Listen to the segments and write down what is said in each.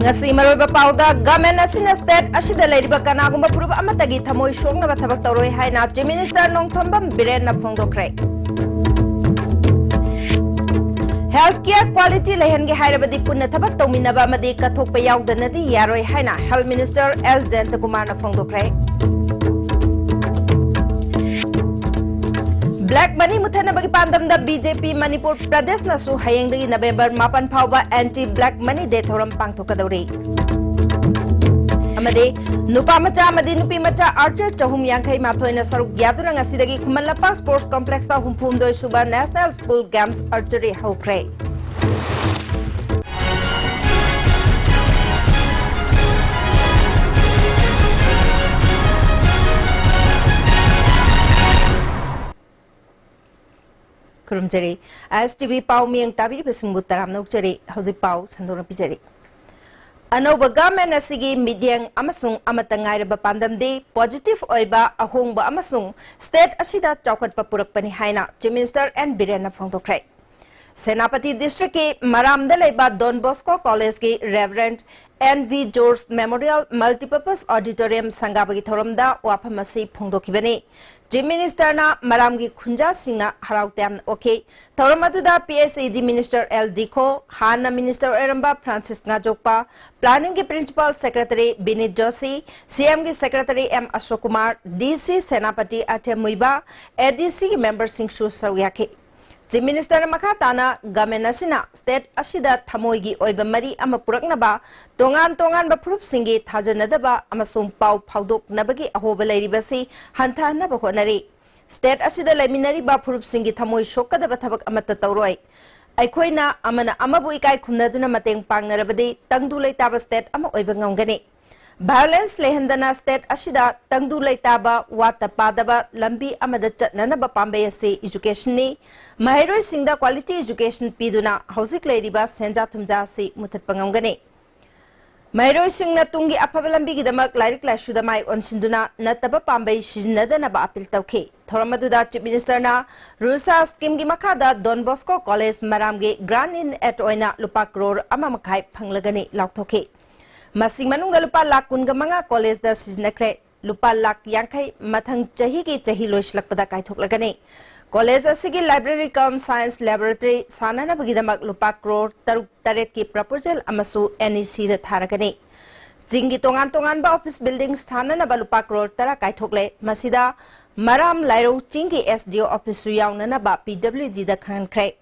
ngasi maroiba pauda government asina state asida leiriba kanagumba puruba amatagi thamoi songna ba thabak toroi haina chief minister nongthombam biren na phongdokre healthcare quality lehenge hairabadi punna thabak tawminaba amadi kathokpa yaudanadi yaroi haina health minister L Jayantakumar na phongdokre Black money muthana bagi pandam da BJP Manipur Pradesh na su hayeng dagi November 8 phawba anti black money day thoram pangthokadori amade nupa macha amadi nupi macha archer chahum yankhai mathoi na saruk yaduna ngasi dagi Khumanlapang Sports Complex ta humphum doi suba National School Games Archery hokre Kurumjari STV Pau Miang Tabi Besung Butaram Nokjari Hosi Pau Sandora Pizari Anoba government asigi midyang amasung amatangai ba pandam de positive oiba ahongba amasung state asida chaukat papurak pani haina Chief Minister and Birena Phongdokrai Senapati District ke Maramda leba Don Bosco College ke Reverend N.V. George Memorial Multipurpose Auditorium Sangabagi Thoramda Wapamasi Phongdokibani Chief Minister na Maramgi Khunja Singna Harautam okay Thoramatuda PSAD Minister L. Diko Hana Minister Eramba Francis Ngajokpa Planning ke Principal Secretary Binit Joshi CM ke Secretary M. Ashok-Kumar DC Senapati Atya Muiba ADC Member Singshu Sawyake Chief Minister Makatana government asina state asida thamoigi oiba mari ama puraknaba tongan ba proof singi thajanadaba amasung pau phaudok nabagi ahoba leiribasi hanthana ba honari state asida leminari ba proof singi thamoi shokadaba thabak amata tawroi aikhoina amana amabu ikai khumnaduna mateng pangnarabadi tangdu leitaba state ama oiba ngamgani Violence lehendana state asida tangdu leitaba wata padaba lambi amada chatnanaba pambai ase education ni mahiroi singda quality education piduna housik leiriba senja thumja se muthat pangamgani mahiroi singna tungi afaba lambi gidamak lairik laishu da mai onsinduna nataba pambai sijnadana ba appeal tawkhe thoramaduda chief minister na rusa scheme gi makada Don Bosco College maramge grant in at oina lupa crore ama makhai phanglagani lauthokhe Masing manungda lupa lakh kunga manga college da siznakre lupa lakh yankhai mathang chahi ki chahi loislakpada kaithoklagani college asigi library cum science laboratory sanana bagidamak lupa crore taruk taret ki proposal amasu NEC da tharagani jingi tongan ba office buildings thanana ba lupa crore tara kaithokle masida maram lairo chingi SDO office su yawnana ba PWD da khankhre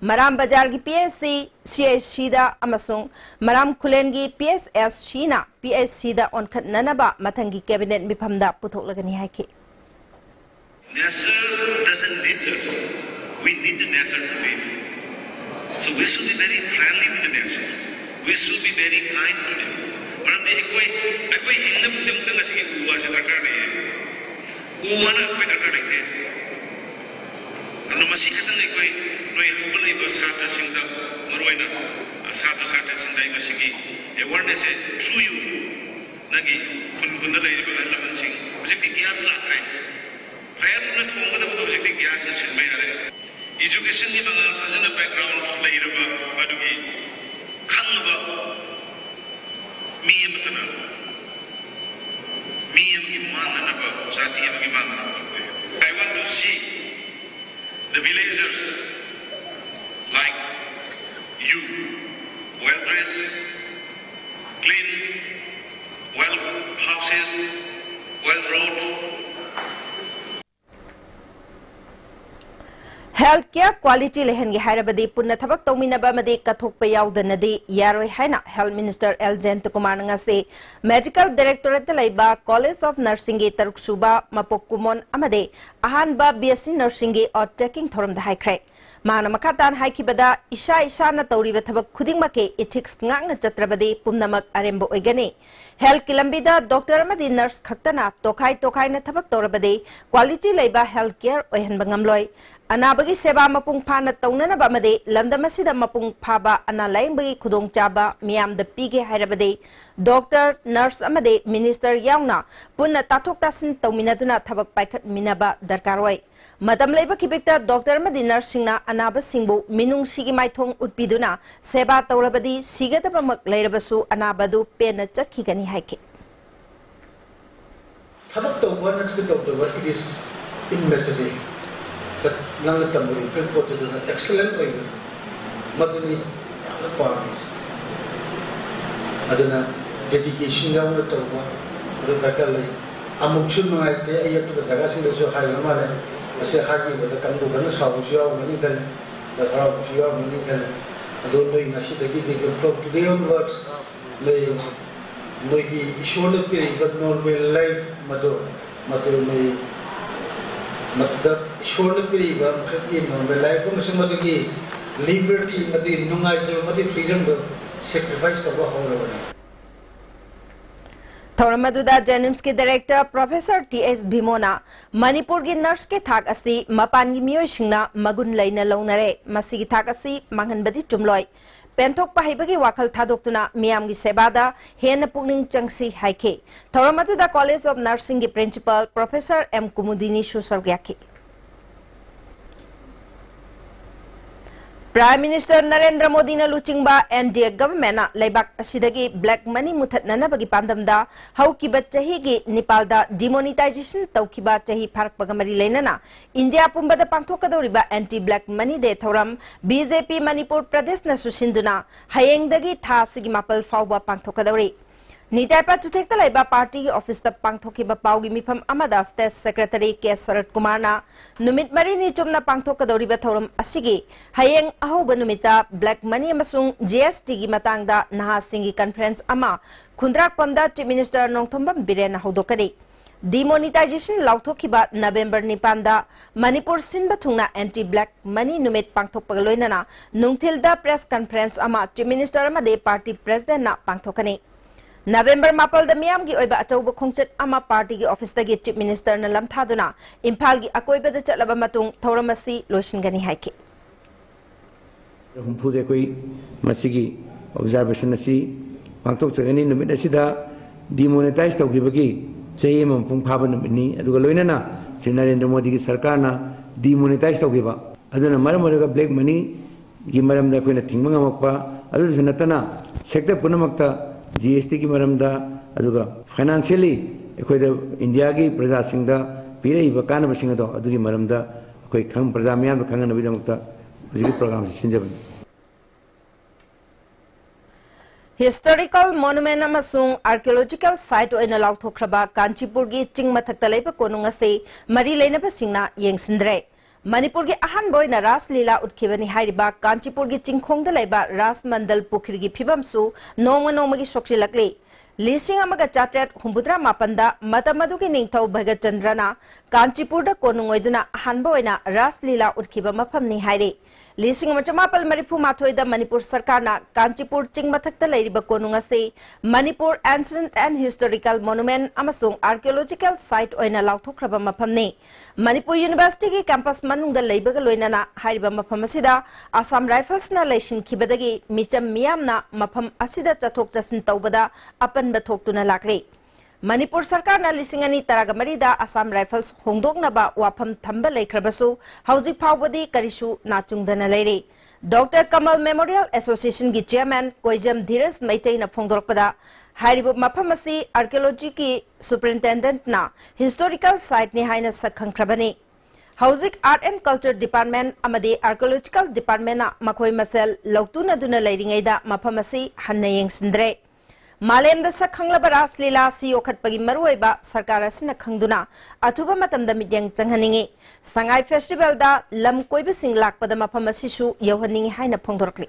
Maram Bazar ki PSC CSC da amasung Maram Kulen ki PSS Shina PSC da onkhat nanaba mathangi cabinet mifamda puthoklagani haike Nasser doesn't need us. We need the Nasser to live. So we should be very friendly with the Nasser. We should be very kind to them. But ekoi hinna budem tanga sigi uwa se dakar nahi hai. Uwa na koi dakar nahi hai. Ano masih katang ekoi noi hubulai ba satra singda maroina satra singda iba sigi awareness through you nagi khun lai ba laman sing object gas la hai fire na thonga da object gas sin mai are education ni bangal fazana background lai ba badugi khang ba mi amtana mi amgi manana ba jati amgi manana I want to see the villagers like you, well dressed, clean, well houses, well road. Healthcare quality lehengi hairabadi punna thabak tawminaba made kathokpa yaudannadi yaroi haina Health Minister L Jayantakumar ngase Medical Directorate laiba College of Nursing ge taruk suba mapokkumon amade ahanba BSc Nursing ge or taking thoram da haikre Mana makatan haikibada isa na tawriba thabak khudingmake ethics ngakna chatrabadi pumnamak arembo oigani Health kilambida doctor amadi nurse khaktana tokhai na thabak tawrabadi quality laiba healthcare oihanba ngamloi अनाबगी सेवा मपुंग फाना तौननबा अमदे लमदमसिदा मपुंग फाबा अना लायंबगी खुदोंग चाबा मियामदा पीगे हायरबदे doctor nurse अमदे minister यावना पुन्ना ताथोक तासिन तौमिनदुना थबक पाइखत मिनाबा दरकार ओय मतम लेबा खिबेक्ता doctor अमदे nurse सिंगना अनाबा सिंगबु मिनुंग सिगी माइथोंग उटपिदुना सेवा तौरबदी सिगदबमक लैरबसु अनाबदु pen चटखिगनी हाइके थबक तौबा नटके तौबा इट इज इमेटरी but nang tamuri pen ko to the excellent way maduni ala paris aduna dedication ga una tawa ro takalai amuk chun no ate ayat to jaga sing so khai ma le ase haji bo da kan do kan sa bu sia mani kan da ra bu sia mani kan ado no ina si da gi from today onwards le no gi ishole pe but normal life mado no मतलब should पे इबा मतलब normal life में समझ कि liberty मतलब नुंगाई जो मतलब freedom को सैक्रिफाइस तो हो रहा है थौरमदुदा जेनिम्स के डायरेक्टर प्रोफेसर टीएस भीमोना मणिपुर की नर्स के थाक असी मपान की मियोइसिंगना मगुन लैना लौनरे मसी की थाक असी मांगनबदी चुमलोय पेंथोक पाहिबगी वाखल थादोक्तुना मियामगी सेबादा हेन पुनिंग चंगसी हाइके थौरमदुदा कॉलेज ऑफ नर्सिंग की प्रिंसिपल प्रोफेसर एम कुमुदिनी सुसर्ग्याकी प्राइम मिनिस्टर नरेंद्र मोदी ने लुचिंगबा एनडीए गवर्नमेंट लेबाक असिदगी ब्लैक मनी मुथतननबगी पांदमदा हौकिबा चहीगी नेपालदा डिमोनेटाइजेशन तौकिबा चही फारकपगा मरी लेनना इंडिया पुंबदा पांथोकदौरिबा एंटी ब्लैक मनी डे थौरम बीजेपी मणिपुर प्रदेश न सुसिंदुना हयेंगदगी थासिगी मापल फावबा पांथोकदौरि निटाइपा चुथेक्ता लाइबा पार्टी ऑफिस तक पांथोकिबा पाउगी मिफम अमदा स्टेट सेक्रेटरी के शरद कुमार ना नुमित मरी नि चुमना पांथोकदौरिबा थौरम असिगी हयेंग अहोब नुमिता ब्लैक मनी अमसुंग जीएसटी की मतांगदा नहासिंगी कॉन्फ्रेंस अमा खुंद्राकपमदा चीफ मिनिस्टर नोंगथोंबम बिरेन हौदोकदि डिमोनेटाइजेशन लाउथोकिबा नवेंबर 9 दा मणिपुर सिनबा थुंगना एंटी ब्लैक मनी नुमित पांथोकपगा लोइनना नुंगथिलदा प्रेस कॉन्फ्रेंस अमा चीफ मिनिस्टर अमदे पार्टी प्रेसिडेंट ना पांथोकनी नवेंबर 9 मियाम की अचौब खोंचत अमा पार्टी की ऑफिस की चीफ मिनिस्टर न लमथादुना इम्फाल की अकोइबद चलब मतुंग थौरमसी लोइसिनगनी हाइके हुंफुदे कोई मसिगी ऑब्जर्वेशन असी पांथोक चगनी नुमित असिदा डिमोनेटाइज तौगिबगी चही मपुंग फाब नुमितनी अदुगा लोइनना श्री नरेंद्र मोदी की सरकार ना डिमोनेटाइज तौगिबा अदुना मरम मरगा ब्लैक मनी की मरमदा कोइना थिंगबा ngamakpa अदुसु नतना सेक्टर पुनमक्ता जीएसटी की मरमदा अदुगा फाइनेंशियली अखोइदा इंडिया की प्रजा सिंगदा पीरेइबा कानबसिंग अदो अदुगी मरमदा अखोइ खंग प्रजा म्याम खंगनबिदमक्ता हुजिगी प्रोग्राम सिंजबन हिस्टोरिकल मोनुमेंट अमसुंग आर्कियोलॉजिकल साइट ओइना लाउथोख्रबा कांचीपुर की चिंग मथक्ता लेबा कोनुंग असे मरी लेनबसिंगना येंगसिंद्रे मणिपुर की अहन बोइना रास लीला उठखिबनी हाइरिबा कांचीपुर की चिंखोंगदा लेबा रास मंडल पुखरी की फिबमसु नोंगमगी सोक्सिलकली लिसिंग अमगा चाट्रेट हुंबुद्रा मापंदा मतमदुगी निंगथौ भगत चंद्रना कांचीपुर कोनुंग ओइदुना अहन बोइना रास लीला उठखिबा मफमनी हाइरे लिसिंग मचमापल मरिफु माथोइदा मणिपुर सरकारना कांचीपुर चिंग मथक्ता लेरिबा कोनुंग असे Manipur ancient and historical monument अमसुंग आर्कियोलॉजिकल साइट ओइना लाउथोख्रबा मफमनी मणिपुर यूनिवर्सिटी की कैंपस मनुंगदा लेबगा लोइनना हाइरिबा मफम असिदा आसाम राइफल्स ना लेसिनखिबदगी मिचम मियामना मफम असिदा चथोक चसिन तौबदा अपनबा थोक्तुना लाक्ले मणिपुर सरकार ना लिसिंग अनि तरागा मरीदा आसाम राइफल्स होंदोकनबा वाफम थंबा लेख्रबसु हौजिक फावबदी करिसु नाचुंगदना लेरे डॉक्टर कमल मेमोरियल एसोसिएशन की चेयरमैन कोइजम धीरज मैतेना फोंदोरपदा हाइरिबो मफम असि आर्कियोलॉजी की सुपरिटेंडेंट ना हिस्टोरिकल साइट ने हाइना सखंख्रबनी हौजिक आर्ट एंड कल्चर डिपार्टमेंट अमदे आर्कियोलॉजिकल डिपार्टमेंट ना मखोय मसेल लौतुनदुना लेरिङैदा मफम असि हन्ना येंगसिंद्रे मालेमदा सखंगलबा रास लीला सि योखटपगी मरुओइबा सरकार असना खंगदुना अथुबा मतमदा मिद्यंग चंगहनिंगे संगाई फेस्टिवल दा लम कोइबसिंग लाकपदा मफम असिसु यौहनिंगे हाइना फोंदोरकली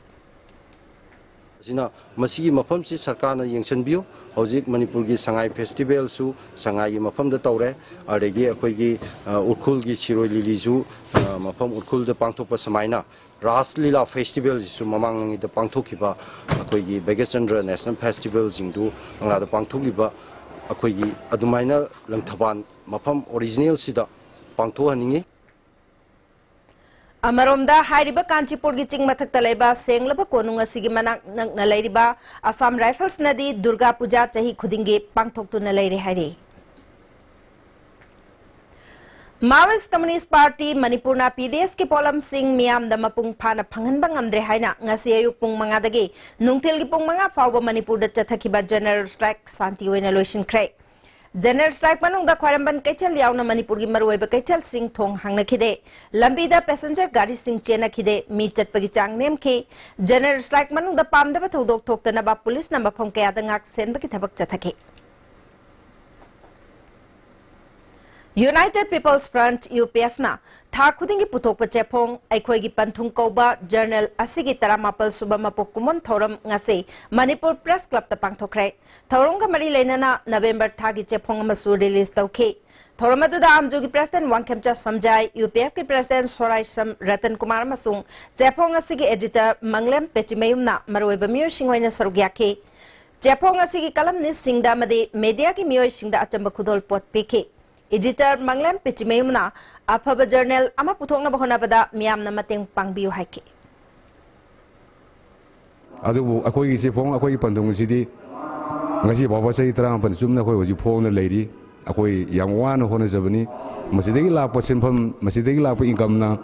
जिना मसीगी मफम से सरकार ना येंगसनबियो हौजिक मणिपुर की संगाई फेस्टिवल सु संगाई मफम द तौरे अरेगी अखोइगी उखुल की सिरोय लिलीजु मफम उखुल द पांथोप समाइना रास लीला फेस्टिवल जिसु ममांग द पांथोकिबा अखोइगी बेगेचंद्र नेशनल फेस्टिवल जिंदु अंगला द पांथोकिबा अखोइगी अदुमाइना लंगथबान मफम ओरिजिनल सिदा पांथोहनिंगे अमरोमदा हाइरिबा कांचीपुर की चिंग मथक्ता लेबा सेंगलबा कोनुंग असिगी मनाक नकना लेरिबा असम राइफल्स नदी दुर्गा पूजा चही खुदिंगे पांगथोक्तुना लेरे हाइरे माओइस्ट कम्युनिस्ट पार्टी मणिपुरना पीडीएस के पोलम सिंह मियाम द मपुंग फाना फंगनबा ngamdre हाइना ngasi ayuk pung manga dagi nungthil gi pung manga fawba manipur da chathakiba general strike santi oina loisinkhre General strike manung da khwaramban kaichal yauna manipur gi maruiba kaichal sing thong hangna khide lambi da passenger gari sing chena khide mi chatpagi chang nem khi general strike manung da pamda ba thodok thoktana ba police na mafam kaya da ngak senba ki thabak chathake United People's Front UPF na tha khudingi puthokpa chepong aikhoi gi panthung koba journal asigi taramapal suba mapok kumon thoram ngase Manipur Press Club ta pangthokre thorong ga mari leinana November thagi chepong amasu release tawkhe thoram adu da amju gi president Wangkhemcha samjai UPF ki president Sorai Sam Ratan Kumar masung chepong asigi editor Manglem Petimayum na maroiba miyo singwaina sarugyakhe chepong asigi kalam ni singda made media ki miyo singda achamba khudol pot pike Editor Manglem Pichimemna Afaba Journal Ama Puthongna Bahona Bada Miamna Mateng Pangbiu Haike Adu akoi se phong akoi pandung sidi ngasi baba sai tarang pan sumna khoi hoji phong na leiri akoi yang wan hona jabani masidegi la pa senpham masidegi la pa income na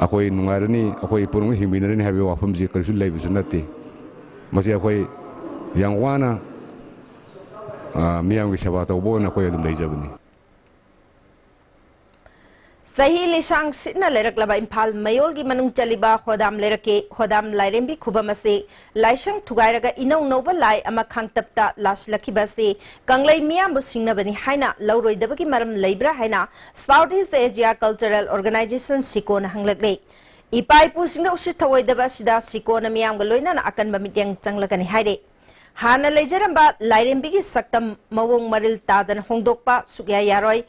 akoi nungarani akoi purung himinani habe wafam ji karsu leibi sunati masi akoi yang wana मियाम की सेवा तो वो ना कोई अदम ले जाबनी सही लिशांग सिना लेरक लबा इम्फाल मयोल की मनुंग चलिबा खोदाम लेरके खोदाम लाइरेंबी खुबम से लाइशंग थुगाइरगा इनौ नौबा लाई अमा खांगतपता लासलखिबा से कंगलै मियाम बु सिंगनबनी हाइना लौरोइदबगी मरम लेब्रा हाइना south east Asia cultural organisation सिकोन हंगलगले इपाइपु सिंग उसित थवइदबा सिदा सिकोन मियाम ग लोइना अकन बमित्यंग चंगलगनी हाइरे हाना लेजरंबा लाइरेंबी की सक्तम मवोंग मरिल तादन होंदोकपा सुग्या यारोय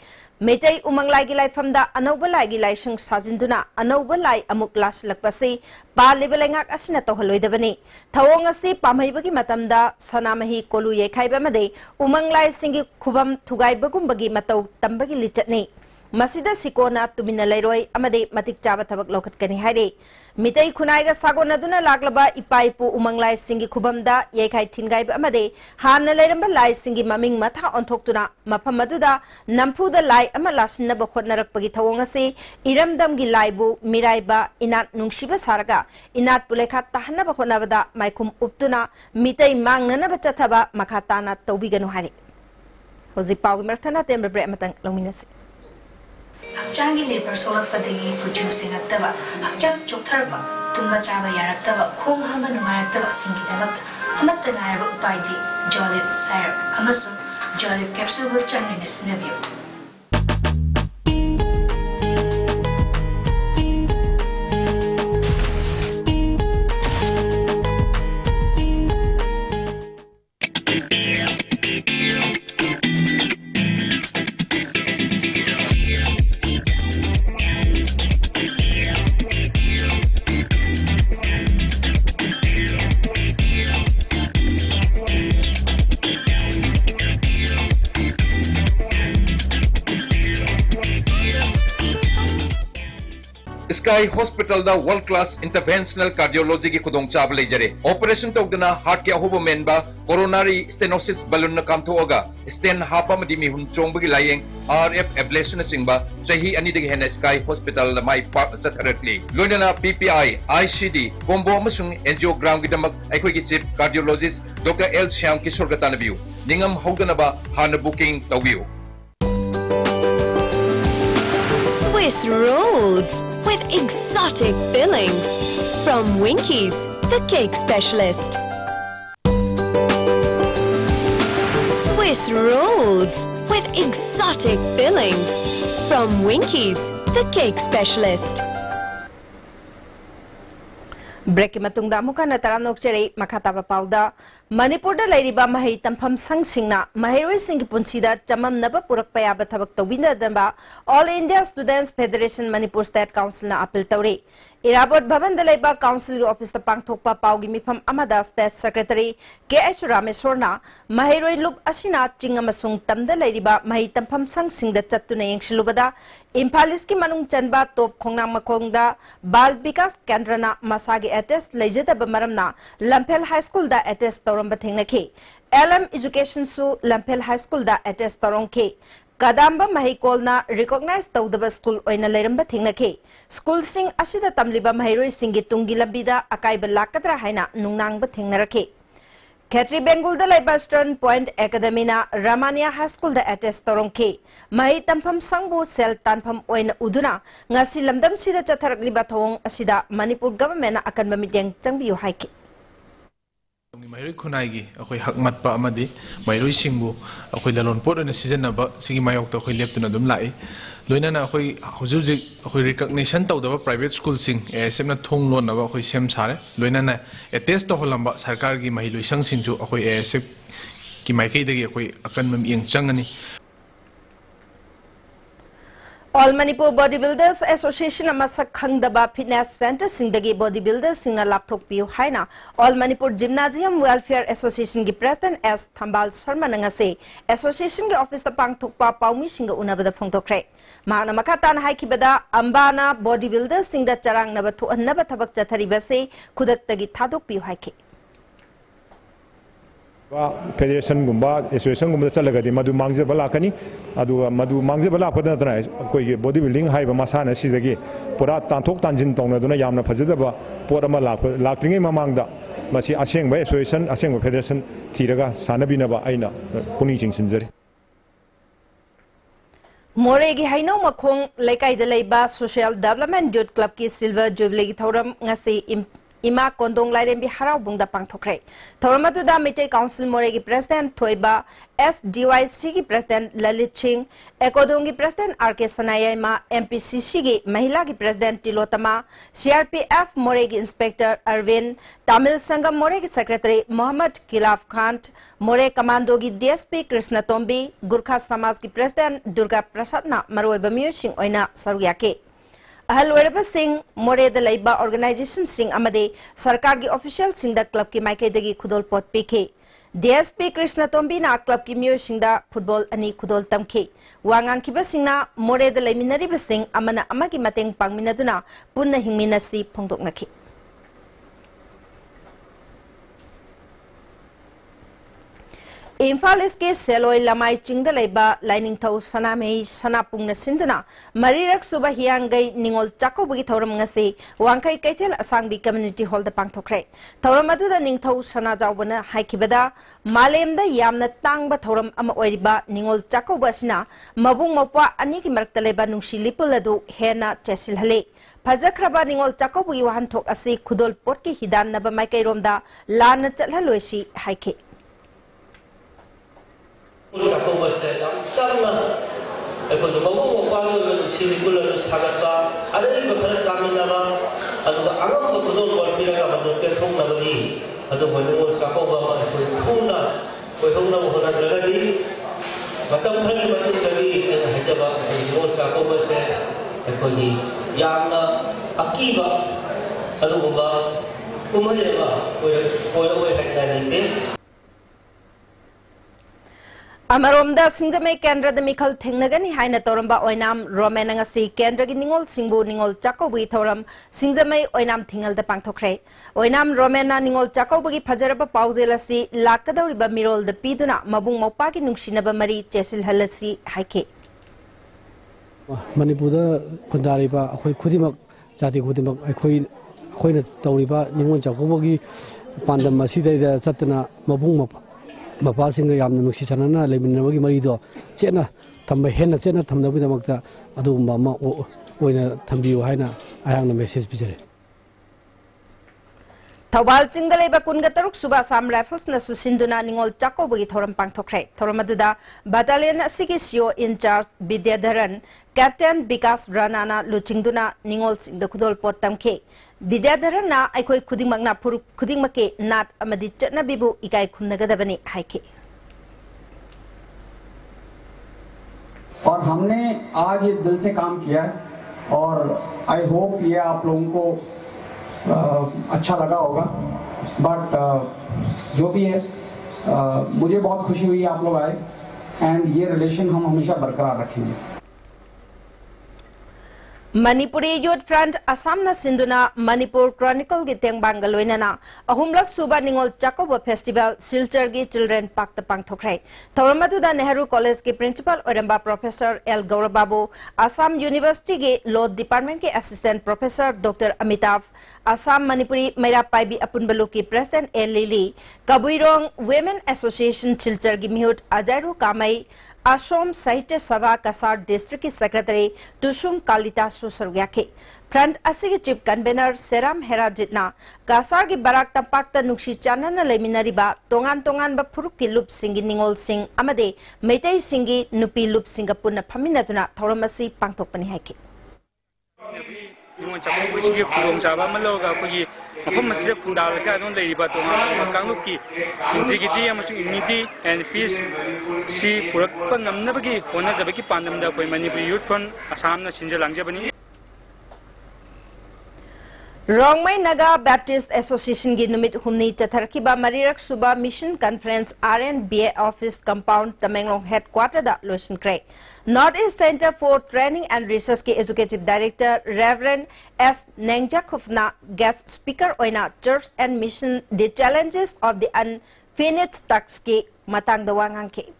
मेटै उमंगलाई की लाइफमदा अनौबा लाइगी लाइसंग साजिंदुना अनौबा लाई अमुक लासलकपसे पालिबा लेंगाक असिना तोहलोइदबनी थवोंग असि पामैबगी मतमदा सनामही कोलु येखाइबा मदे उमंगलाई सिंगी खुबम थुगाइबगुंबगी मतौ तंबगी लिचतनी मसिदा सिकोना तुमिना लेरोय अमदे मतिक चाबा थबक लोखतकनी हाइरे मितै खुनाइगा सागोनदुना लागलबा इपाइपु उमंगलाई सिंगी खुबमदा येखाइ थिनगाइबा अमदे हाना लेरंबा लाई सिंगी ममिंग मथा ओंथोक्तुना मफम मदुदा नंफुदा लाई अमा लासिनबा खोटनरकपगी थवोंग असे इरमदमगी लाइबु मिराइबा इनात नुंगसिबा सारगा इनात पुलेखा ताहनबा खोटनबदा माइखुम उपतुना मितै मांगननबा चथबा मखा ताना तौबिगनु हाइरे होजि पाउगी मरथना तेम्ब्रे ब्रे मतंग लौमिनसे हक्चांगी लेबर सोलकपदगी कुचु सेंगक्तबा हक्चांग चोक्थरबा तुंबा चाबा यारक्तबा खोंग हमा नुंगारक्तबा सिंगिदमक अमत्ता नायरबा उपायदि जॉलिब सायर अमसुं जॉलिब कैप्सूल बु चंगने सिनबियो Sky Hospital da world class interventional cardiology ki khudong chab le jare operation tokdana heart ke ahuba menba coronary stenosis balloon na kam thoga stent hapa madi mi hun chongbagi layeng RF ablation singba chahi ani degi hena Sky Hospital da mai part satharatli loinana PPI ICD combo amasung angiogram gi damak aikhoi gi chief cardiologist Dr. L Shyam Kishore gatanabiu ningam hogdana ba hana booking tawiu Swiss rolls with exotic fillings from Winkies, the cake specialist. Swiss rolls with exotic fillings from Winkies, the cake specialist. Break की मतुंगदा अमुका नतराम नोकचरे मखाताबा पाउदा मणिपुरदा लैरिबा महै तंफम संगसिंगना महैरोय सिंगी पुंसीदा चमम नबा पुरकपा याबा थबक तौबिनदबा all India students federation Manipur state council ना अपील तौरे इराबोट भवन द लैबा काउंसिल की ऑफिस ता पांगथोकपा पाउगी मिफम अमदा स्टेट सेक्रेटरी KH रामेश्वरना महैरोय लुप असिना चिंग अमसुंग तमदा लैरिबा महै तंफम संगसिंगदा चत्तुना यंगशिलुबदा इम्फाल ईस्ट की मनुंग चनबा तोप खोंगनांग मखोंगदा बाल विकास केंद्रना मसागी एटेस्ट लेजदब मरमना लंफेल हाई स्कूल दा एटेस्ट तौरंब थेंगनखे एलएम एजुकेशन सु लंफेल हाई स्कूल दा एटेस्ट तौरंखे कदाम्बा महिकोलना रिकॉग्नाइज तौदब स्कूल ओइना लेरंब थेंगनखे स्कूल सिंग असिदा तमलिबा महिरोई सिंगी तुंगी लंबिदा अकाइब लाकद्रा हाइना नुंगनांग थेंगनरखे खेत्री बेंगुल दा लाइबा स्टर्न पॉइंट एकेडमी ना रामानिया हाई स्कूल दा एटेस्ट तौरंखे मही तंफम संगबु cell तानफम ओइना उदुना ngasi lamdam sida chatharakliba thong asida manipur government na akan bamideng changbiu haiki Mairoi khunai akoi hakmat pa amadi mairoi singbu akoi lalon pot na season na ba sigi mayok ta akoi leptuna dum lai loina na akoi hujuji akoi recognition tawdaba private school sing asem na thong lon na ba akoi sem sare loina na attest to holamba sarkar gi mahiloi sang sing ju akoi asep ki maikai dagi akoi akan mam yeng changani All Manipur Bodybuilders Association amasak khangdaba fitness center singdagi bodybuilders singna lapthok piu haina All Manipur Gymnasium Welfare Association gi president S Thambal Sharma nangase association gi office ta pangthokpa paumi singa unabada phongtokre magna makatan haikibada ambana bodybuilders singda charang naba thu annaba thabak chathariba se khudaktagi thadok piu haike Federation gumba association gumba chalagadi madu mangje balakani adu madu mangje balakpada tana koi bodybuilding haiba masana sidagi pura tanthok tanjin tongna duna yamna phajadaba porama laktringai mamangda masi asengba association asengba federation thiraga sanabinaba aina puni jingsinjari Moregi haino makhong lekai da leiba social development youth club ki silver jubilee thoram ngasi Ima kondong lairembi harau bungda pangthokre thoramatu da mite council moregi president thoiba SDYC ki president Lalit Singh ekodong ki president RK Sanaya ma MPCC ki mahila ki president Tilotama CRPF moregi inspector Arvind Tamil Sangam moregi secretary Muhammad Khilaf Khan more commando ki DSP Krishna Tombi Gurkha Samaj ki president Durga Prasad na maroi bamyu sing oina saruyake Ahal Werba Singh, More the Labour Organization Singh Amade, Sarkar ki official Singh the club ki Maike degi Khudol pot PK. DSP Krishna Tombi na club ki Mio Singh the football ani Khudol tamke. Wangang kiba Singh na More the Laiminari Basing Amana Amaki Mateng Pangminaduna, Punna Hingmina si Pongdok Naki. Imphal East ke Seloi Lamai Chingda Laiba Lining Thau Sanamei Sanapung na Sinduna Marirak Suba Hiangai Ningol Chako Bugi Thoram ngase Wangkai Kaitel Asangbi Community Hall the Pangthokre Thoramadu the Ningthau Sana Jawbana Haikibada Malem the Yamna Tangba Thoram Ama Oiriba Ningol Chako Basina Mabung Mopa Aniki Martaleba Nungshi Lipuladu Hena Chesil Hale Pajakraba Ningol Chako Bugi Wahantok Asi Kudol Potki Hidan Naba Maikai Romda Lana Chalaloishi Haike Jacoba said, Sama, I put the Bobo Palo, Silibula, Sagata, I think the first time in Nava, and the Arab of the Lord Miraga, the Petrol Navani, and the Holy Jacoba, and Puna, with Hona Honagadi, but I'm telling you what is the and Hajaba, and the Lord Jacoba said, and Pony, Yana, Akiba, Aluba, Umayeva, where away like that. Amaromda Singjame Kendra the Mikal Tingnagani Haina Toramba Oinam Romanangasi Kendra Ningol Singbu Ningol Jacobi Thoram Singjame Oinam Tingal the Pangtokre Oinam Romana Ningol Jacobi Pajaraba Pauselasi Lakadoriba Mirol the Piduna Mabung Mopaki Nungshinaba Mari Chesil Halasi Haike Manipuda Kundariba Hoi Kudimak Jati Kudimak Hoina Toriba Ningol Jacobi Pandam Masida Satana Mabung Mop Mapasing Yam Nushana, Leminagi Marido, Chena, Tamba Hena, Chena, Tamda, Adu Mama, when a Tambi Haina, I am the message. Tawal Chingaleba Kungataruk Suba Sam Rifles na Susinduna Ningol Chako Bugi Thoram Pangtokre, Thoramaduda, Battalion Sigisio in charge Bidyadharan, Captain Bikas Ranana Luchingduna Ningols in the Kudol Potamke. Bidyadharan na Aikoi Kudimagna Puru Kudimake Nat Amadi Chatna Bibu Ikai Kunagadabani Haike. और हमने आज दिल से काम किया है और I hope ये आप लोगों को अच्छा लगा होगा बट जो भी है मुझे बहुत खुशी हुई आप लोग आए एंड ये रिलेशन हम हमेशा बरकरार रखेंगे Manipuri Youth Front Assamna Sinduna Manipur Chronicle gi tengbang galoinana ahumlak suba ningol Chakoba Festival Silchar gi Children Park ta pangthokrai Thoramadu da Nehru College ki Principal Oramba Professor L Gaurababu Assam University gi Law Department ki Assistant Professor Dr Amitav Assam Manipuri Meira Paibi Apunbalu ki President L Lili Kabuirong Women Association Silchar gi Mihut Ajairu Kamai Ashom Sahitya Sabha Kasar District ki Secretary Tushum Kalita Susargyake Front Asigi Chief Convener Seram Herajitna Kasar ki Barak Tampakta Nukshi Chanana Leminariba Tongan ba Puruk ki Lup Singi Ningol Singh Amade Meitei Singi Nupi Lup Singapuna Paminatuna Thoramasi Pangtokpani Haiki Nung Chapo Sigi Kurong Java Maloga Kuyi Mahomasir Kundalaka don't they but Kanguki Integrity Unity and Peace Si Purakpangam Nabagi Hona the Baki Pandam da Manipuri Youth Front Assam Sinjalang Jabani Rongmai Naga Baptist Association gi numit humni chatharkiba Marirak Suba Mission Conference RNBA Office Compound Tamenglong Headquarter da lotion krai North East Center for Training and Research ki Executive Director Reverend S. Nengjakufna guest speaker oina Church and Mission the challenges of the unfinished task ki matang da wangangki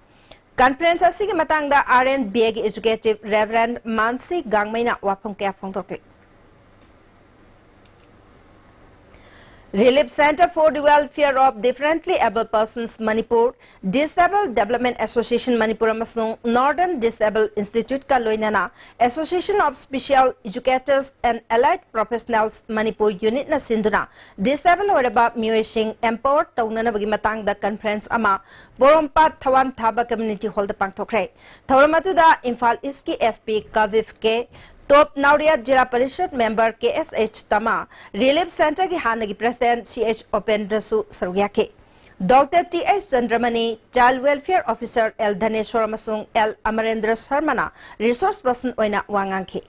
Conference asigi matang da RNBA ki Executive Reverend Mansi Gangmaina wapong kaya phongtokli Relief Center for the Welfare of Differently Abled Persons Manipur, Disabled Development Association Manipur amasung Northern Disabled Institute ka loinana Association of Special Educators and Allied Professionals Manipur Unit na sinduna Disabled oraba Muishing Empowered taunana bagi matang da conference ama Borompat Thawan Thaba Community Hall da pangthokrai Thoramatu da Imphal East ki SP Kavif ke Top Nauria Jira Parishad Member KSH Tama, Relief Center ki Hanagi President CH Opendrasu Sarugyake. Dr. T.H. Chandramani, Child Welfare Officer L. Dhaneshwar Masung L. Amarendra Sharmana, Resource Person Oina Wangangke.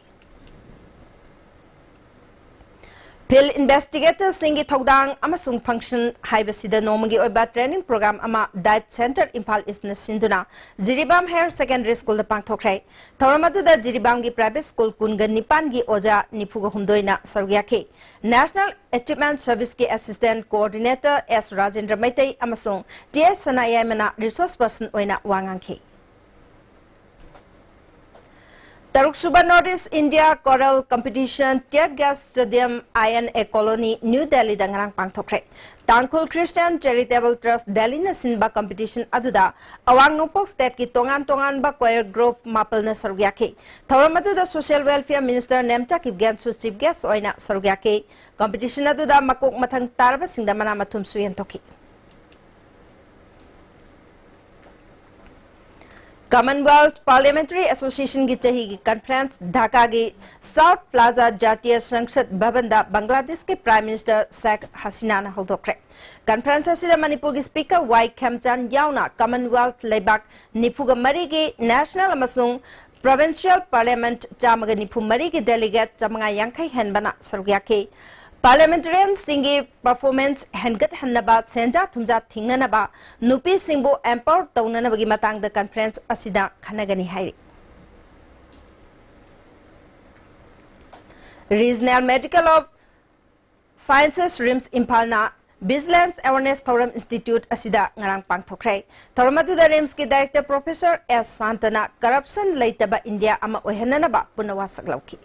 Field Investigators Singi Togdang Amasung Function Haibasida Nomagi Oba Training Program Ama Diet Center Impal Isna Sinduna Jiribam Higher Secondary School the Pangthokrai Thoramadu da Jiribam gi Private School Kungan Nipan gi Oja Nipuga Humdoina Sarugyake National Achievement Service ki Assistant Coordinator S. Rajendra Maitei Amasung T.S. Sanayamana Resource Person Oina Wangangke Taruk Suba Northeast India Choral Competition Tear Gas Stadium INA Colony New Delhi dangarang pangthokre Tangkul Christian Charitable Trust Delhi na sinba competition aduda awang nupok state ki tongan ba choir group mapal na sarugyake Thoramadu da Social Welfare Minister Nemta Kibgan su chief guest oina sarugyake competition aduda makok mathang tarba singda mana mathum suyen toki Commonwealth Parliamentary Association की चाही की conference Dhaka की South Plaza जातीय संसद भवन दा बांग्लादेश के Prime Minister Sheikh Hasina ना होदोक्रे conference असिदा मणिपुर की Speaker Y Khemchan यावना Commonwealth लेबाक निफुगा मरी की National अमसुंग Provincial Parliament चामगा निफु मरी की Delegate चामगा यांखै हेनबना सरुग्याके Parliamentarian Singi performance Hengat Hanaba Senja Tumja Tinganaba Nupi Singbo Empower Taunanabagi Matang the conference Asida Kanagani Hari Regional Medical of Sciences Rims Impalna Vigilance Awareness Thoram Institute Asida Ngarang Pangthokrai Thoramatu the Rims ki Director Professor S. Santana Corruption Laitaba India Ama Ohenanaba Punawasaglauki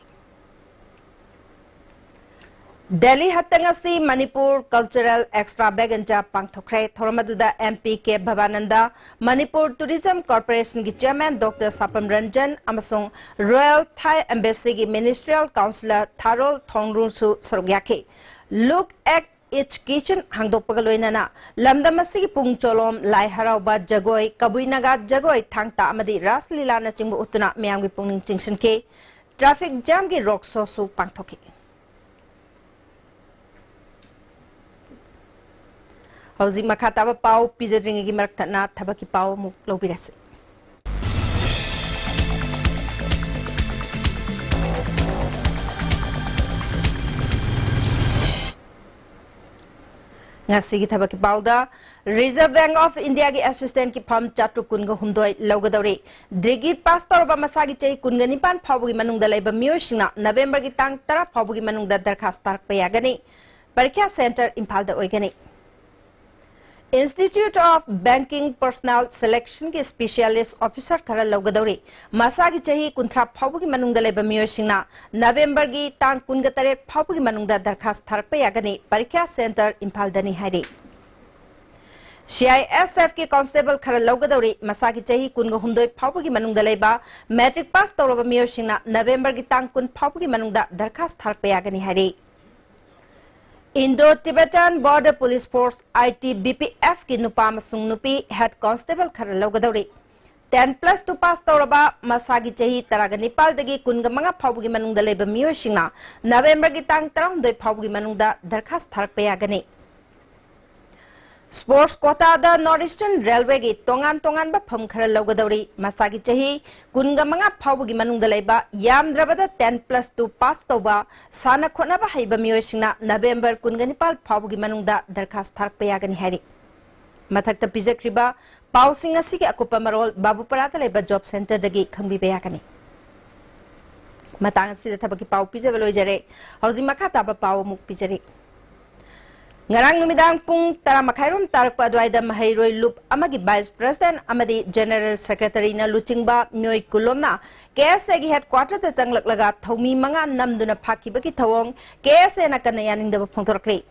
Delhi Hatangasi Manipur Cultural Extravaganza Pangthokrai Thoramaduda MP K Bhavananda Manipur Tourism Corporation ki Chairman Dr. Sapam Ranjan Amasung Royal Thai Embassy ki Ministerial Councillor Tharol Thongrung Su Sarugyake Look at its kitchen Hangdopagaloinana Lamdamasi ki Pung Cholom Lai Harauba Jagoi Kabuinaga Jagoi Thangta Amadi Ras Lila na Chingbu Utuna Miamgi Pungning Chingsin ke Traffic Jam ki Rokso Su Pangthoki Housi makataba pau pizza dringi marakta na tabaki pau mu lobirase. ngasi thaba ki pauda Reserve Bank of India ki assistant ki firm chatu kunga humdoi laugadore degree pass torba masagi chei kunga nipan phabu ki manungda laiba miyosina November ki tang tara phabu ki manungda darkhas tarak payagani parikya center Imphal da oigani Institute of Banking Personnel Selection ki specialist officer khara laugadore masagi chei kunthra phabu ki manungda laiba miyosina November ki tang kunga tare phabu ki manungda darkhas tarak payagani parikya center Imphal dani hairi CISF की constable खरा लौगदौरी मसाकी चाही कुनगा हुमदोय फावगी मनुंगदा लेबा matric pass तौरबा मियोसिंगना November की तांग कुन फावगी मनुंगदा दरखास्त थारपा यागनी हारी Indo Tibetan border police force ITBPF की नुपा मसुंग नुपी head constable खरा लौगदौरी 10+2 पास तौरबा मसागी चाही तरागा निपाल दगी कुनगा मंगा फावगी मनुंगदा लेबा मियोसिंगना नवेंबर की तांग तरामदोय फावगी मनुंगदा दरखास्त थारपा यागनी Sports quota da Northeastern Railway gi tongan ba pham khara laugadori masagi chahi kunga manga phawgi manungda leiba yamdrabada 10+2 pass toba sana khona ba haiba miyoisingna November kunga nipal phawgi manungda darkhas tharpa yagani hari mathakta pijakriba pausing asigi akupa marol babuparata leiba job center dagi khangbi ba yagani matang asida thabaki pau pijabeloi jare hauji makha taba pau muk pijari Ngarang numidang pung tara makhairom tarakpa adwaida mahairoi loop amagi vice president amadi general secretary na luchingba myoi kulomna KSA gi headquarter ta changlak thomi manga namduna phakibaki thawong KSA na kanayaningda phongtorakli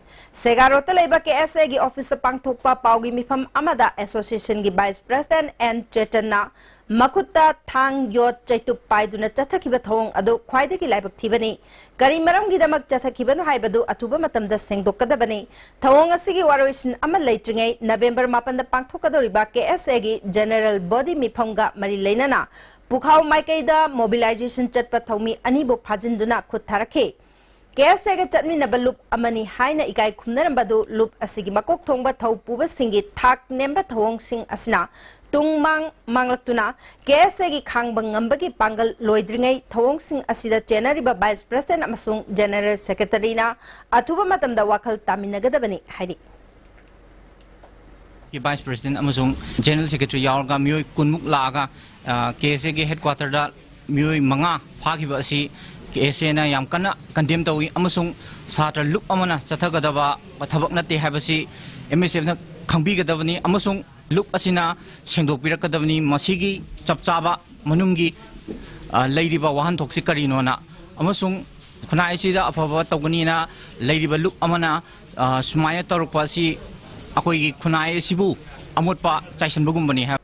segaro ta leiba KSA gi office pangthokpa paugi mifam amada association gi vice president and chetanna Makutta thang yot chaitu paiduna chathakiba thong adu khwaidagi laibak thibani kari maram gi damak chathakibanu haibadu atuba matamda sengdokadabani thong asigi waroisin ama leitringai November 8 da pangthokadoriba KSA gi general body mifamga mari leinana pukhau maikaida mobilization chatpa thomi anibok phajinduna khut tharakhe KSA ga chatminaba loop amani haina ikai khumnarambadu loop asigi makok thongba thau puba singi thak nemba thong sing asna tung manglaktuna KSA gi khangbang ngambagi pangal loidringai thawong sing asida chenariba vice president amasung general secretary na atuba matamda wakhal taminagadabani hairi ki vice president amasung general secretary yaurga myoi kunmuk laga KSA gi headquarter da myoi manga phagiba asi KSA na yam kana condemn tawi amasung satra look amana chathagadaba thabak nate habasi MSF na khangbigadabani amasung look asina sengdokpirakadabani masigi chapchaba manungi leiriba wahan thoksi karino na amasung khuna isida afaba tawgani na leiriba look amana sumaya tarukpa si akoi gi khuna sibu amotpa chaisanbugumbani ha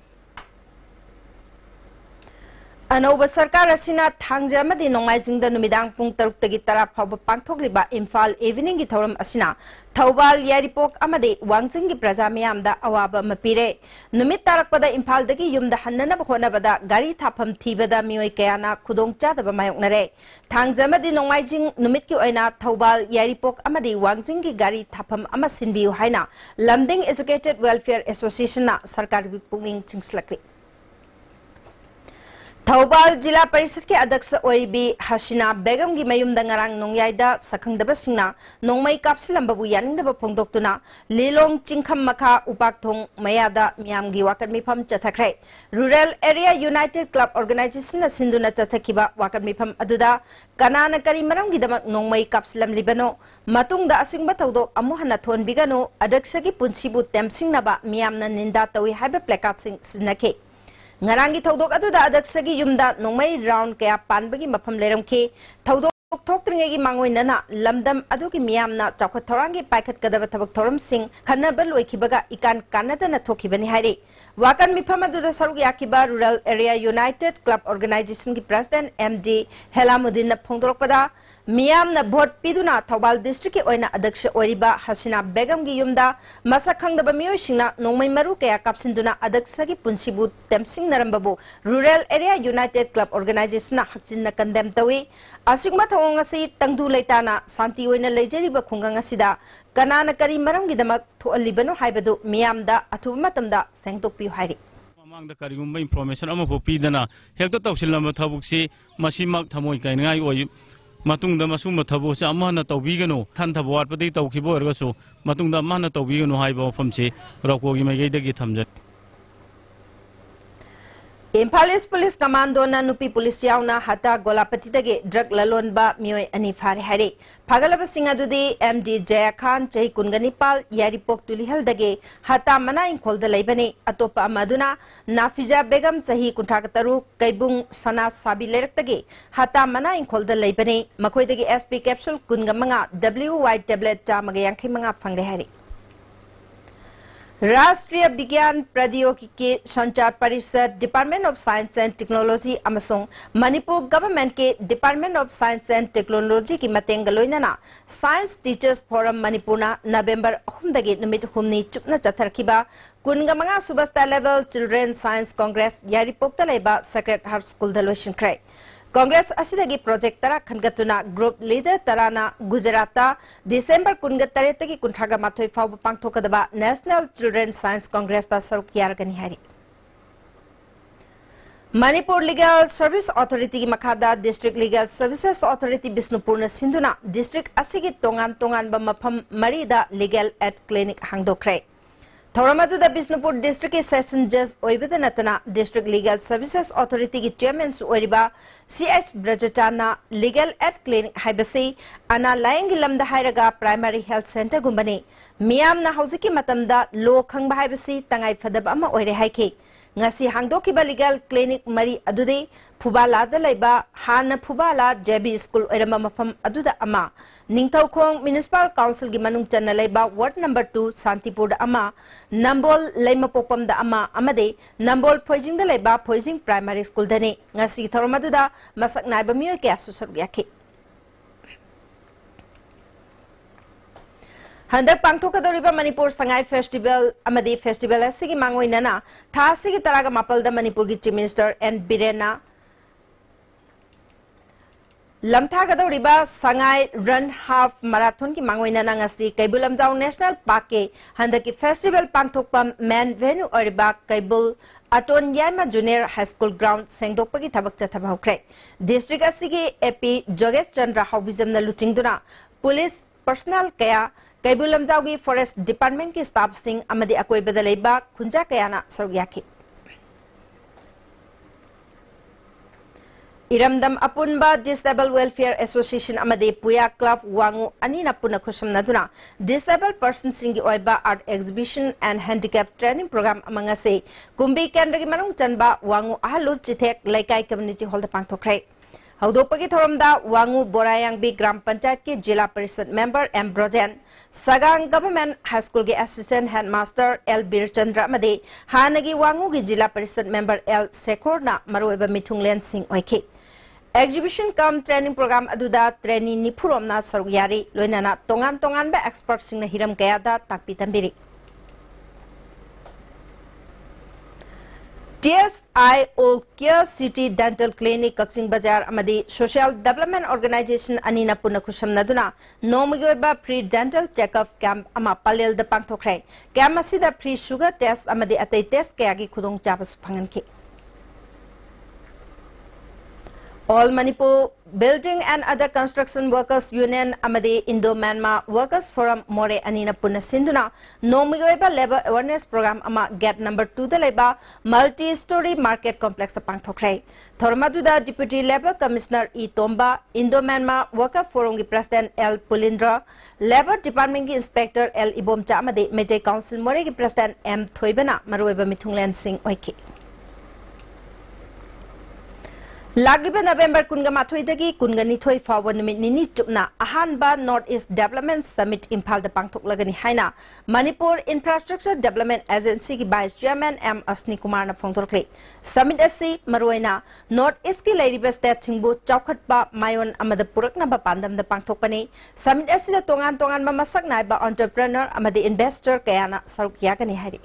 Anoba sarkar asina thangja amadi nongaijingda numidang pung taruk tagi tara phawba pangthokliba Imphal evening gi thoram asina Thawbal Yaripok amadi Wangjing gi praja miyamda awaba mapire numit tarakpada Imphal dagi yumda hannana khonabada gari thapam thibada miyoi kayana khudongcha daba mayoknare thangja amadi nongaijing numit ki oina Thawbal Yaripok amadi Wangjing gi gari thapam ama sinbiu haina Lamding Educated Welfare Association na sarkar bi pungning chingslakri Thawbal Jila Parishad ke Adaksa Oibi Hashina Begum gi mayum dangarang nongyaida sakhangdaba singna nongmai kapsilambabu yaningdaba phongdoktuna Lilong Chingkham Makha Upakthong Mayada Miyam gi wakat mifam chathakre Rural Area United Club Organization na sinduna chathakiba wakat mifam aduda kanana kari maram gi damak nongmai kapsilam libano matungda asingba thawdok amuhana thonbigano Adaksa gi punsibu temsingnaba miyamna ninda tawi haiba placard sing sinake Ngarangi thaudok aduda adaksagi yumda nongmai round kaya panbagi mafam leramki thaudok thoktringegi mangoinana lamdam adugi miyamna chawkhat thorangi paikhat kadaba thabak thoram sing khanaba loikibaga ikan kanadana thokibani hairi wakan mifam aduda saruk yakiba Rural Area United Club Organization ki president MD Helamuddin na phongdorokpada Miyamna vote piduna Thawbal district ki oina adaksha oriba Hasina Begum gi yumda masak khangdaba miyosingna nongmai maru kaya kapsinduna adaksha gi punsibu temsing narambabu Rural Area United Club Organization na hakchinna condemn tawi asingma thawong asi tangdu leitana santi oina leijariba khungang asida kanana kari maram gi damak thoalibano haibadu miyamda athuba matamda sengtokpi hairi mamangda karigumba information ama popidana hekta tawsilamba thabuksi masimak thamoi kaingai oi matungda masuma thabo se amana tawbigano than thabo watpadi tawkhibo ergaso matungda amana tawbigano haiba famse roko gi mai gi thamja Impal East Police Commando na nupi police yauna hata golapati dage drug lalon ba mioi ani phare hare phagalaba singa dudi MD Jaya Khan chai kunganipal yaripok tulihal dage hata mana inkhol da leibani atopa amaduna Nafija Begum sahi kunthakataru kaibung sana sabi lerak dage hata mana inkhol da leibani makoi dage SP capsule kungamanga WY tablet ta magayangkhai manga phangre hare राष्ट्रीय विज्ञान प्रौद्योगिकी संचार परिषद department of science and technology अमसों Manipur government के department of science and technology की मतेंग लोइनना साइंस टीचर्स फोरम मणिपुरना नवंबर 3 नुमित 3 चुपना चथरखिबा कुनगमंगा सुबस्ता लेवल चिल्ड्रन साइंस कांग्रेस यारिपोक्ता लेबा सेक्रेट हार्ट स्कूल दलोशन कांग्रेस असिदगी प्रोजेक्ट तरा खनगतुना ग्रुप लीडर तराना गुजराता दिसंबर 23 की कुंठागा माथोय फाव पांगथोकदबा नेशनल चिल्ड्रन साइंस कांग्रेस ता सरुक यारगनी हारी मणिपुर लीगल सर्विस अथॉरिटी की मखादा district legal services authority Bishnupur न सिंधुना डिस्ट्रिक्ट असिगी तोंगान तोंगान बा मफम मरीदा लीगल एड क्लिनिक हांगदोख्रे थौरमदुदा बिष्णुपुर डिस्ट्रिक्ट के सेशन जज ओइबद नतना डिस्ट्रिक्ट लीगल सर्विसेस अथॉरिटी की चेयरमैन ओइरिबा CH ब्रजचाना लीगल एड क्लिनिक हाइबसी अना लायंग लमदा हाइरगा प्राइमरी हेल्थ सेंटर गुंबने मियामना हौजिकी मतमदा लो खंगबा हाइबसी तंगाई फदब अमा ओइरे हाइखे ngasi hangdokiba legal clinic mari adude phubala da laiba hana phubala JB school oirama mafam aduda ama ningthaukhong municipal council gi manung channa laiba ward number 2 santipur da ama nambol laimapokpam da ama amade nambol phoijing da laiba phoijing primary school dane ngasi thoromaduda masak naiba miyo kya susar yakhe हंदक पांगथोकदौरिबा Manipur Sangai festival अमदी festival असिगी मांगोइनना थासिगी तरागा मापल द मणिपुर की चीफ मिनिस्टर एन बिरेना लमथागदौरिबा संगाई रन हाफ मैराथन की मांगोइनना ngasi Keibul Lamjao national park के हंदक की फेस्टिवल पांगथोकपा मेन वेन्यू ओरिबा कैबुल अटोन यामा जूनियर हाई स्कूल ग्राउंड सेंगदोकपगी थबक चथब हौख्रे डिस्ट्रिक्ट असिगी एपी जोगेश चंद्र हाउबिजमना लुचिंगदुना पुलिस पर्सनल कया कैबुल लमजाउगी फॉरेस्ट डिपार्टमेंट की स्टाफ सिंह अमदी अकोइबदा लेबा खुंजा कयाना सरुयाखि इरमदम अपुनबा डिसेबल वेलफेयर एसोसिएशन अमदी पुया क्लब वांगु अनिना पुना खुसमनादुना डिसेबल पर्सन सिंह की ओइबा art exhibition and handicap training programme अमंगसे कुंबी केंद्र की मनुंग चनबा वांगु आहलु चिथेक लेकाई कम्युनिटी हॉल द पांगथोख्रे हौदोपगी थोरमदा वांगु बोरायांगबी ग्राम पंचायत के जिला परिषद मेंबर एम ब्रोजेन सगांग गवर्नमेंट हाई स्कूल के असिस्टेंट हेडमास्टर एल बीरचंद्र मदे हानगी वांगु की जिला परिषद मेंबर एल सेखोरना मरोइबा मिथुंगलेन सिंह ओइखे एग्जिबिशन कम ट्रेनिंग प्रोग्राम अदुदा ट्रेनी निफुरोमना सरुक यारी लोइनाना तोंगान तोंगान बा एक्सपर्ट सिंह हिरम कयादा ताकपी तंबिरी TSI All Care City Dental Clinic Kakching Bazaar amadi Social Development Organization anina puna khushamnaduna nomugoiba free dental checkup camp ama palel da pangthokrai camp asida free sugar test amadi atai test kayagi khudong chabas phanganki All Manipur Building and Other Construction Workers Union amadi Indo-Myanmar Workers Forum more anina puna sinduna nomugoiba labor awareness program ama gate number 2 da leba multi-story market complex pangthokrai thormaduda deputy labor commissioner E Tomba Indo-Myanmar Worker Forum ki president L Pulindra labor department ki inspector L Ibomcha amadi Meitei council more ki president M Thoibana maroiba mithunglen singh oiki Lagliba November Kungamathoidagi Kunganithoi Fawa Numit Nini Chupna Ahanba North East Development Summit Impal the Pangthok Lagani Haina Manipur Infrastructure Development Agency ki Vice Chairman M Asni Kumar na phongthorkle Summit asi Maroina North East ki Lairiba State Singbu Chaukhatpa Mayon amada Purakna ba Pandam the Pangthokpani Summit asi da Tongan Tongan ba masak nai ba entrepreneur amadi investor kayana saruk yakani hari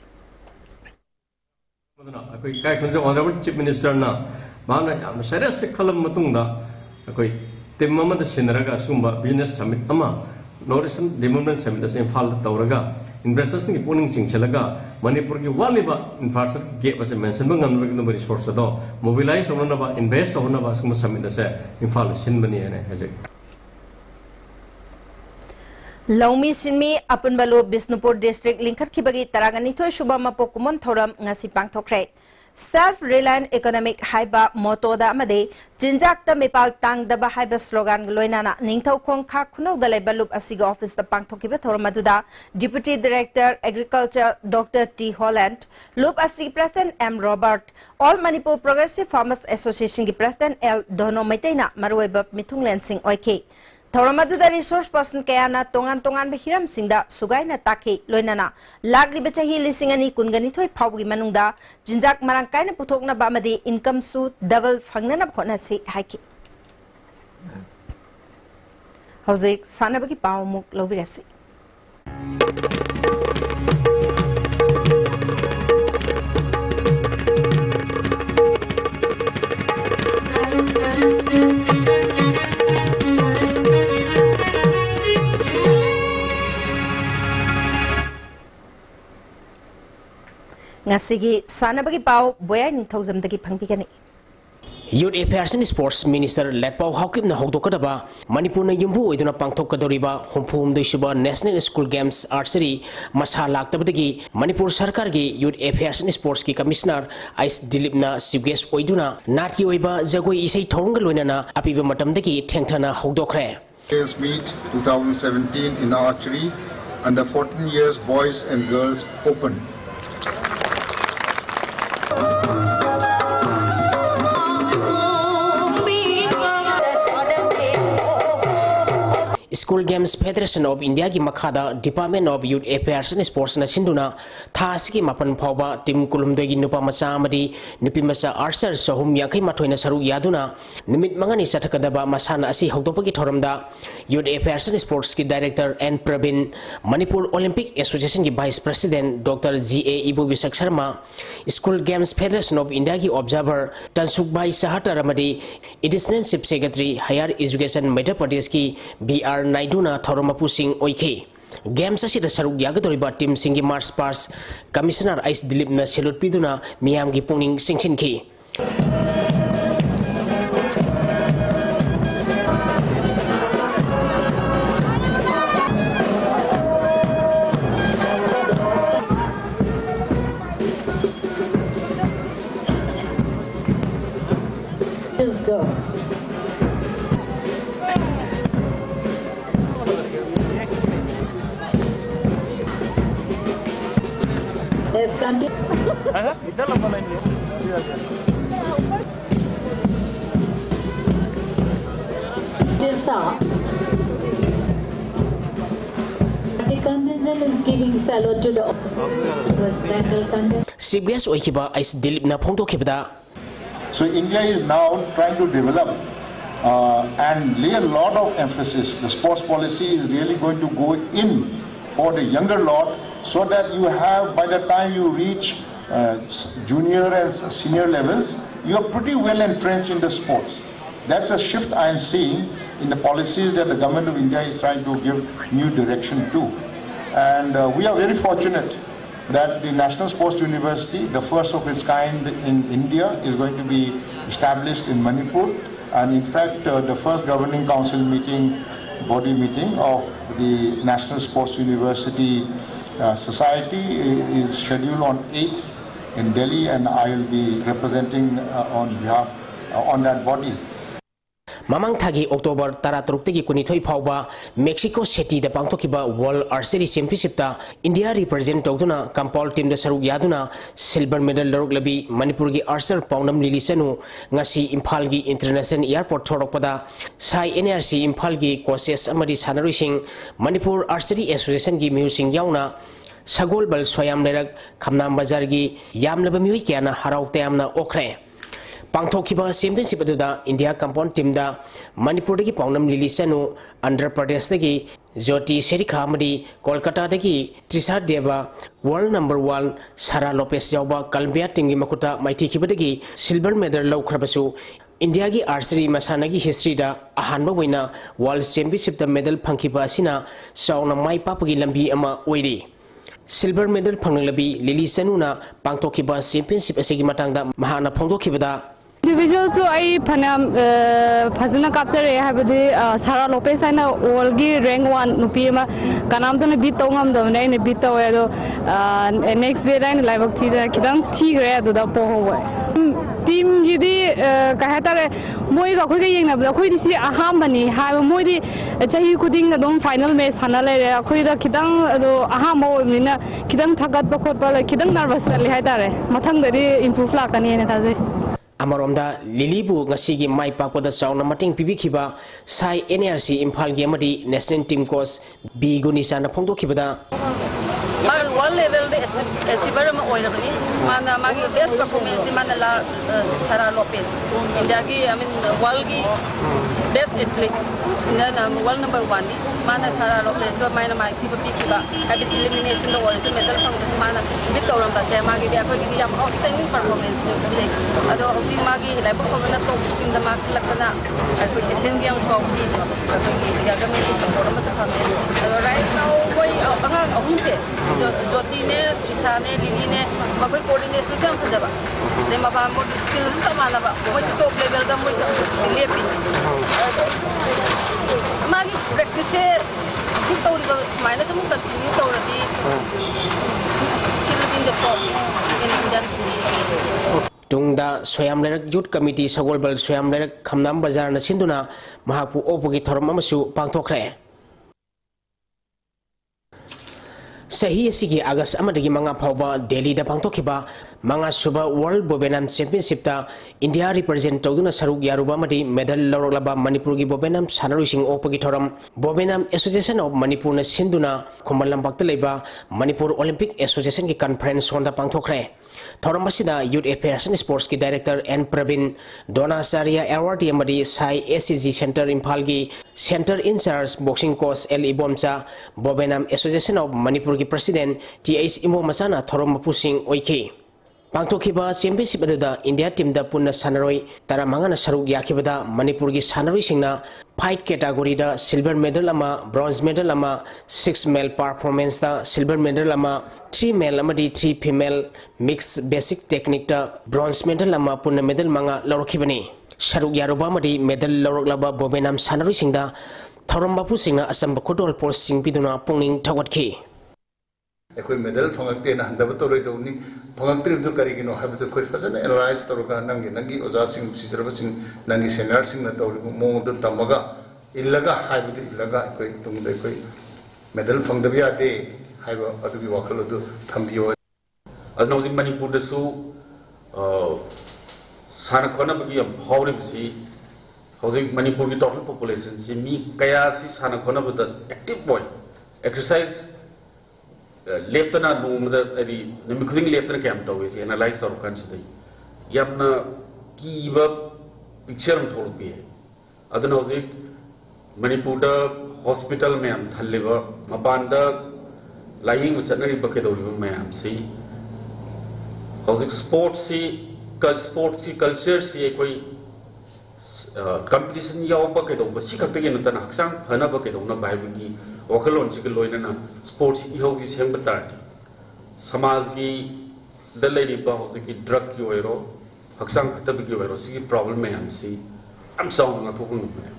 Kai Khunja Honorable Chief Minister na Mana am serious kalam matungda akoi temma da sinaraga sumba business summit ama Northern Development Summit as Infal Tauraga investors ni puning chingchalaga Manipur ki waliba infrastructure ge was mention bangam no resource do mobilize onaba invest onaba sum summit as Infal Sinbani ane hajek Laumi Sinmi Apunbalu Bisnupur District Linkat Kibagi Taraganito Shubama Pokumon Thoram Ngasi Pangtokre. Self-reliant economic haiba motoda amade jinjakta mepal tangdaba haiba slogan loinana ningthau khongkha khunau dalai balup asiga office da pangthokiba thoramaduda Deputy Director Agriculture Dr. T. Holland, Loop Asig President M. Robert, All Manipur Progressive Farmers Association ki President L. Dono Maitena Marueba Mithunglen Singh Oike. Thoramaduda resource person kayana tongan behiram singda sugaina taki loinana lagri bachahi lisingani kungani thoi phawgi manungda jinjak marang kaina puthokna bamadi income su double fangnana khona si haiki hauzik sanabagi pawmuk lobirasi Ngasigi sanabagi pau boya ningthozam dagi phangbigani Youth Affairs and Sports Minister Lepau Haukip na hogdokadaba Manipur na yumbu oiduna pangthokadoriba humphum desuba National School Games Archery masha laktabadagi Manipur Sarkar gi Youth Affairs and Sports ki Commissioner Ais Dilip na Sibges oiduna natki oiba jagoi isai thorunga loinana apiba matamdagi thengthana hogdokre Games meet 2017 in archery under 14 years boys and girls open School Games Federation of India ki makhada Department of Youth Affairs and Sports na sinduna thasiki mapan phawba team kulumdagi nupa macha amadi nupi macha archer sohum yakai mathoina saru yaduna numit mangani sathakadaba masana asi hogdopagi thoramda Youth Affairs and Sports ki Director N Pravin Manipur Olympic Association ki Vice President Dr. G.A. Ibu Visak Sharma School Games Federation of India ki Observer Tansuk Bhai Sahatar amadi Additional Chief Secretary Higher Education Madhya Pradesh ki B.R. Naiduna Thoromapu Singh Oike. Games asida saruk yagadoriba team singi March Past Commissioner Ais Dilip na salute piduna miyam gi pungning singsinki. Let's go. Let's continue. The contingent is giving salute to the West Bengal contingent. CBS Oikiba Ais Dilip na phongdokibda. So India is now trying to develop and lay a lot of emphasis. The sports policy is really going to go in for the younger lot so that you have, by the time you reach junior and senior levels, you are pretty well entrenched in the sports. That's a shift I am seeing in the policies that the government of India is trying to give new direction to. And we are very fortunate that the National Sports University, the first of its kind in India, is going to be established in Manipur. And in fact, the first governing council meeting, body meeting of the National Sports University Society is scheduled on 8th in Delhi, and I will be representing on behalf on that body. Mamang Thagi October Taratrukti Kunithoi Pauba, Mexico City, the Pangtokiba World Archery Championship, India represent Toguna, Kampal Team the Saru Yaduna, Silver Medal Loruglabi, Manipurgi Archer Poundam Lilisanu, Ngasi Impalgi International Airport Torokpada, Sai NRC Impalgi, Koses Amadi Sanarising, Manipur Archery Association Gi Musing Yauna, Sagol Bal Soyam Lerak, Kamnam Bazargi, Yam Labamikiana, Harau Teamna Okre. Pangthokiba championship aduda India compound team da Manipur dagi paunam lilisanu Andhra Pradesh dagi Jyoti Serikha amadi Kolkata dagi Trisha Deva world number 1 Sara Lopez yauba Columbia team gi makuta maiti khibadagi silver medal lawkhrabasu India gi archery masana gi history da ahanba waina world championship da medal phangkiba asina sauna mai papagi lambi ama oiri silver medal phanglabi lilisanu na pangthokiba championship asigi matangda mahana phongdokhibada individual so I panam phazana capture habadi Sarah Lopez and olgi rank 1 nupima kanam to beat tongam do ne beat to next day and live thida kidam thigre do da po ho team gidi kahatare moi ga khoi yeng na khoi di si aham bani ha moi di chahi kuding dom final match sana le khoi da kidang do aham mo mina kidang thagat ba khot ba kidang nervous le ha tare mathang da improve la kani ne taje Amaromda Lilibu ngasigi mai pakpoda sauna mating pibikhiba sai NRC Imphal gi amadi national team coach B Gunisa na phongdokhibada world level de achiever ma oirabani mana magi best performance di mana la Sarah Lopez India gi I mean world gi best athlete na world number 1 ni mana Sarah Lopez so mana mai pibikhiba habit elimination the world medal phang mana bitoram ba se magi di akoi gi yam outstanding performance ni kale ado hoti magi lai ba ko na top scheme da mak lakana akoi Asian Games ba ki akoi gi yagame ki support ma sa phang right now koi anga ahum se Jyoti ne Trisha ne Lily ne magoi coordination se am phajaba de ma ba mo skill se samana ba moi se top level da moi se lepi magi practice se ki to ri ba minus mu continue to radi still in the top in Indian Tungda Soyam Lerak Youth Committee Sagolbal Soyam Lerak Khamnam Bazar na sinduna mahapu opogi thoram amasu pangthokre Sahi asigi August amadagi manga phawba Delhi da pangthokhiba manga suba World Bobenam Championship ta India represent tawduna saruk yaruba amadi medal loroglaba Manipur gi Bobenam sanaruising opagi thoram Bobenam Association of Manipur na sinduna Khumbalam bakta leiba Manipur Olympic Association ki conference honda pangthokre thoram basida Youth Affairs and Sports ki Director N Pravin Donacharya Award amadi Sai ACG Center Imphal gi Center in charge boxing coach L Ibomcha Bobenam Association of Manipur ki President TH Imo Masana thoram mapusing oiki Pangtokhiba championship aduda India team da punna sanaroi taramanga na saruk yakhibada Manipur gi sanaroi singna fight category da silver medal ama bronze medal ama 6 male performance da silver medal ama 3 male amadi 3 female mixed basic technique da bronze medal ama punna medal manga lorokhibani saruk yaruba amadi medal loroklaba Bobenam sanaroi singda thoram bapu singna asamba khodol post sing piduna pungning thawatki Ekoi medal fangakte na handaba toroi dawni fangaktre to karigino habito koi fazana analyze toroka nangi oza sing sijraba sing nangi senior sing na tori mo do tamaga illaga habido illaga ekoi tungda ekoi medal fangdabi ate haiba adugi wakhalo do thambiyo adnauji Manipur da su sana khona bagi hawre bisi hauji Manipur ki total population si mi kaya si sana khona bada active boy exercise leptana numada adi nimikuding leptana camp tawis analyze or consider yamna kiba picture am thod bi adana hoji Manipur da hospital me am thalleba mapanda lying sanari bake dawri me am si hoji sports si sports ki culture si koi competition yaw bake daw si khakte ge natan haksang phana bake daw na bai bi Wakalon si loina na sports iho ki sem batani samaj ki dalai ba ho ki drug ki oiro haksang phatab ki oiro si problem me am si am sound na thokun me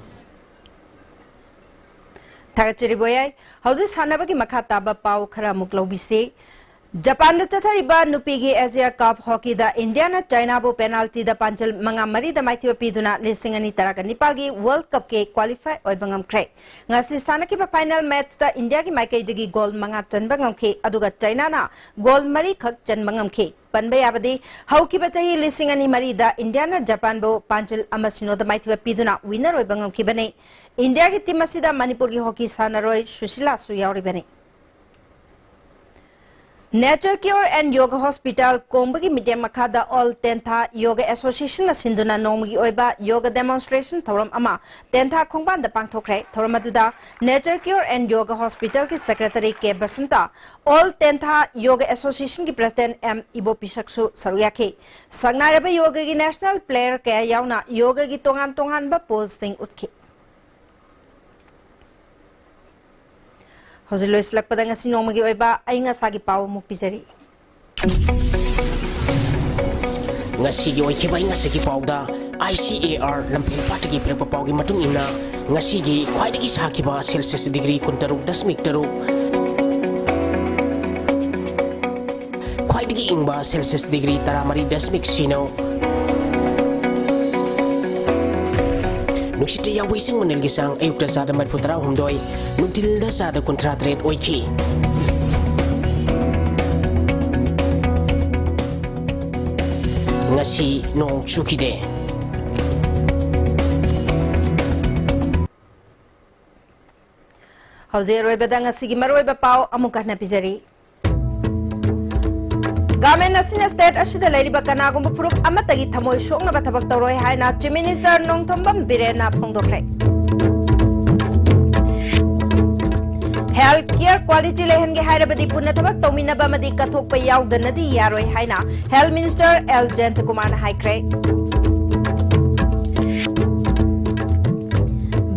Thagachiri boyai hauji sanaba ki makha taba pau khara muklo bise Japan da chathariba nupigi Asia Cup hockey da India na China bo penalty da panchal manga mari da maithiba piduna lisingani taraka nipal gi World Cup ke qualify oibangam kre ngasi stana ki final match da India ki maikai digi goal manga chanbangam ke aduga China na goal mari khak chanbangam ke panba yabadi hauki ba chahi lisingani mari da India na Japan bo panchal amasino da maithiba piduna winner oibangam ki bane India ki team asida Manipur gi hockey sanaroi Sushila su yauri bane Nature Cure and Yoga Hospital Kombagi Media Makada All Tentha Yoga Association Sinduna Nomgi Oiba Yoga Demonstration Thoram Ama Tentha Kongban the Pangthokre Thoramaduda Nature Cure and Yoga Hospital ki Secretary K Basanta All Tentha Yoga Association ki President M Ibo Pisaksu Saruyake Sagnaraba Yoga ki National Player Kaya Yauna Yoga ki Tongan ba posting utki Hausi Lois lakpada ngasi nomagi oiba ay nga sagi pao mukpisari. ngasi gi oikibai ngasi gi pauda ICAR lampil patagi prepa paugi matung ina ngasi gi khwaidagi sakiba Celsius degree 36.3 khwaidagi ingba Celsius degree 13.9 nuksite yawi sing manil gisang ayukta sada marputara humdoi nutilda sada kontratret oiki ngasi nong chukide Hauze roibada ngasi gi maroiba pau amuka na pizari Gamen asina state asida lairiba kanagumba purup amatagi thamoi sokna ba thabak tawroi haina Chief Minister Nongthombam Birena phongdokre Health care quality lehenge hairabadi punna thabak tawminaba madi kathokpa yaudannadi yaroi haina Health Minister L Jayantakumar na haikre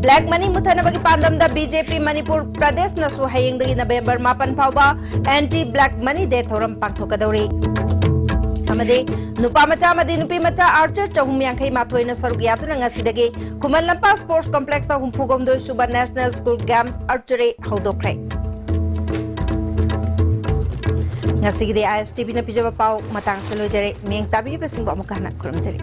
Black money muthanabagi pandamda BJP Manipur Pradesh nasu hayengdagi November 8 phawba anti black money day thoram pangthokadori amade nupa macha madi nupi macha archer chahum yankhai mathoi na saruk yatuna ngasidagi Kumal Lampa Sports Complex ta humphugomdo Suba National School Games Archery hodokre ngasigi de ISTV na pijaba pau matang selojare meng tabiri besingbo amukana kurumjari